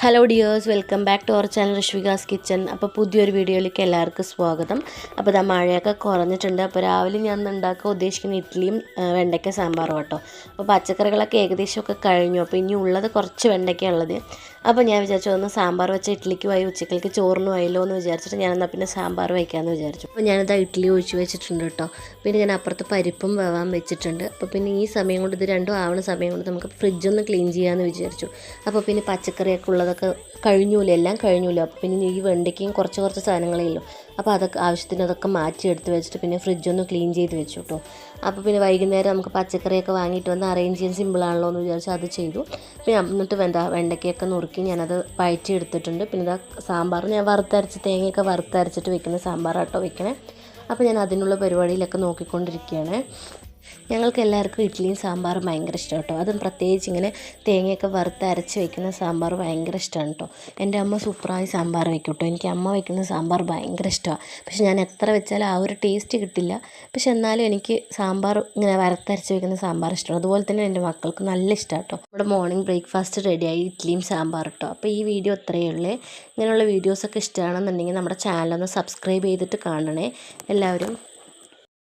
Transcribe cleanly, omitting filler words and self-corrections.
Hello dears, welcome back to our channel Rishwika's kitchen. അപ്പോൾ പുതിയൊരു വീഡിയോയിലേക്ക് എല്ലാവർക്കും സ്വാഗതം. അപ്പോൾ ഇതാ മഴയൊക്കെ കുറഞ്ഞിട്ടുണ്ട്. അപ്പോൾ രാവിലെ ഞാൻ ഉണ്ടാക്കാൻ ഉദ്ദേശിക്കുന്ന ഇഡ്ഡലിയും വെണ്ടയ്ക്ക സാമ്പാറും കേട്ടോ. അപ്പോൾ പച്ചക്കറികളൊക്കെ ഏകദേശമൊക്കെ കഴിഞ്ഞു. അപ്പോൾ ഇനി ഉള്ളത് കുറച്ച് വെണ്ടയ്ക്ക ഉള്ളത്. അപ്പോൾ ഞാൻ വിചാരിച്ചു ഒന്ന് സാമ്പാർ വെച്ച ഇഡ്ഡലിക്ക് പോയി ഉച്ചക്കലേക്ക് ചോറിന് പോയല്ലോ എന്ന് വിചാരിച്ചിട്ട് ഞാനെന്നാൽ പിന്നെ സാമ്പാർ വയ്ക്കാമെന്ന് വിചാരിച്ചു. അപ്പോൾ ഞാനിതാ ഇഡ്ഡലി ഒഴിച്ച് വെച്ചിട്ടുണ്ട് കേട്ടോ. പിന്നെ ഞാൻ അപ്പുറത്ത് പരിപ്പും വേവാൻ വെച്ചിട്ടുണ്ട്. അപ്പോൾ പിന്നെ ഈ സമയം കൊണ്ട് ഇത് രണ്ടും ആവണ സമയം കൊണ്ട് നമുക്ക് ഫ്രിഡ്ജൊന്ന് ക്ലീൻ ചെയ്യാമെന്ന് വിചാരിച്ചു. അപ്പോൾ പിന്നെ പച്ചക്കറിയൊക്കെ ഉള്ളതൊക്കെ കഴിഞ്ഞൂല്ലോ, എല്ലാം കഴിഞ്ഞൂല്ലോ. അപ്പോൾ പിന്നെ ഈ വെണ്ടയ്ക്കയും കുറച്ച് സാധനങ്ങളേ ഉള്ളൂ. അപ്പോൾ അതൊക്കെ ആവശ്യത്തിന് അതൊക്കെ മാറ്റിയെടുത്ത് വെച്ചിട്ട് പിന്നെ ഫ്രിഡ്ജൊന്ന് ക്ലീൻ ചെയ്ത് വെച്ചു കേട്ടോ. അപ്പോൾ പിന്നെ വൈകുന്നേരം നമുക്ക് പച്ചക്കറിയൊക്കെ വാങ്ങിയിട്ട് വന്ന് അറേഞ്ച് ചെയ്യാൻ സിമ്പിളാണല്ലോ എന്ന് വിചാരിച്ച് അത് ചെയ്തു. പിന്നെ എന്നിട്ട് വെണ്ടയ്ക്കയൊക്കെ നുറുക്കി ഞാനത് വഴറ്റി എടുത്തിട്ടുണ്ട്. പിന്നെ ഇതാ സാമ്പാർ ഞാൻ തേങ്ങയൊക്കെ വറുത്തരച്ചിട്ട് വെക്കുന്ന സാമ്പാറാട്ടോ വെക്കണേ. അപ്പോൾ ഞാൻ അതിനുള്ള പരിപാടിയിലൊക്കെ നോക്കിക്കൊണ്ടിരിക്കുകയാണ്. ഞങ്ങൾക്ക് എല്ലാവർക്കും ഇഡ്ഡലിയും സാമ്പാറും ഭയങ്കര ഇഷ്ടമാണ് കേട്ടോ. അതും പ്രത്യേകിച്ച് ഇങ്ങനെ തേങ്ങയൊക്കെ വറുത്തരച്ച് വെക്കുന്ന സാമ്പാർ ഭയങ്കര ഇഷ്ടമാണ് കേട്ടോ. എൻ്റെ അമ്മ സൂപ്പറായി സാമ്പാർ വയ്ക്കും കേട്ടോ. എനിക്ക് അമ്മ വയ്ക്കുന്ന സാമ്പാർ ഭയങ്കര ഇഷ്ടമാണ്. പക്ഷെ ഞാൻ എത്ര വെച്ചാലും ആ ഒരു ടേസ്റ്റ് കിട്ടില്ല. പക്ഷെ എന്നാലും എനിക്ക് സാമ്പാർ ഇങ്ങനെ വറുത്തരച്ച് വെക്കുന്ന സാമ്പാർ ഇഷ്ടമാണ്. അതുപോലെ തന്നെ എൻ്റെ മക്കൾക്ക് നല്ല ഇഷ്ടമാണ് കേട്ടോ. നമ്മുടെ മോർണിംഗ് ബ്രേക്ക്ഫാസ്റ്റ് റെഡിയായി, ഇഡ്ഡലിയും സാമ്പാർ കേട്ടോ. അപ്പോൾ ഈ വീഡിയോ ഇത്രയേ ഉള്ളൂ. ഇങ്ങനെയുള്ള വീഡിയോസൊക്കെ ഇഷ്ടമാണെന്നുണ്ടെങ്കിൽ നമ്മുടെ ചാനലൊന്ന് സബ്സ്ക്രൈബ് ചെയ്തിട്ട് കാണണേ എല്ലാവരും.